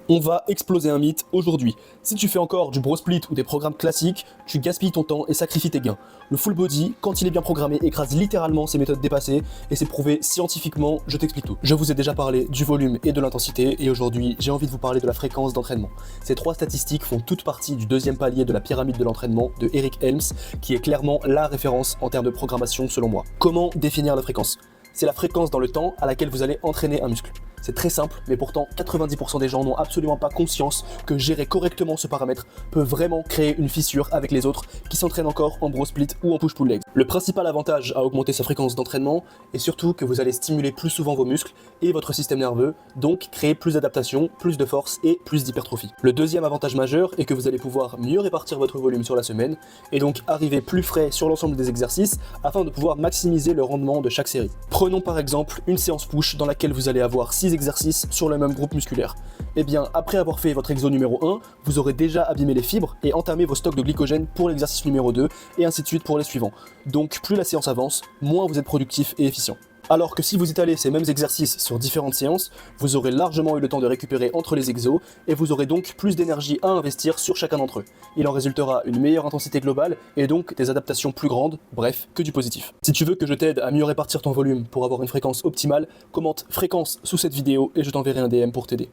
On va exploser un mythe aujourd'hui. Si tu fais encore du bro split ou des programmes classiques, tu gaspilles ton temps et sacrifies tes gains. Le full body, quand il est bien programmé, écrase littéralement ces méthodes dépassées et c'est prouvé scientifiquement, je t'explique tout. Je vous ai déjà parlé du volume et de l'intensité et aujourd'hui j'ai envie de vous parler de la fréquence d'entraînement. Ces trois statistiques font toute partie du deuxième palier de la pyramide de l'entraînement de Eric Helms, qui est clairement la référence en termes de programmation selon moi. Comment définir la fréquence ? C'est la fréquence dans le temps à laquelle vous allez entraîner un muscle. C'est très simple, mais pourtant 90% des gens n'ont absolument pas conscience que gérer correctement ce paramètre peut vraiment créer une fissure avec les autres qui s'entraînent encore en bro split ou en push-pull legs. Le principal avantage à augmenter sa fréquence d'entraînement est surtout que vous allez stimuler plus souvent vos muscles et votre système nerveux, donc créer plus d'adaptation, plus de force et plus d'hypertrophie. Le deuxième avantage majeur est que vous allez pouvoir mieux répartir votre volume sur la semaine et donc arriver plus frais sur l'ensemble des exercices afin de pouvoir maximiser le rendement de chaque série. Prenons par exemple une séance push dans laquelle vous allez avoir 6 exercices sur le même groupe musculaire. Et bien, après avoir fait votre exo numéro 1, vous aurez déjà abîmé les fibres et entamé vos stocks de glycogène pour l'exercice numéro 2 et ainsi de suite pour les suivants. Donc plus la séance avance, moins vous êtes productif et efficient. Alors que si vous étalez ces mêmes exercices sur différentes séances, vous aurez largement eu le temps de récupérer entre les exos et vous aurez donc plus d'énergie à investir sur chacun d'entre eux. Il en résultera une meilleure intensité globale et donc des adaptations plus grandes, bref, que du positif. Si tu veux que je t'aide à mieux répartir ton volume pour avoir une fréquence optimale, commente fréquence sous cette vidéo et je t'enverrai un DM pour t'aider.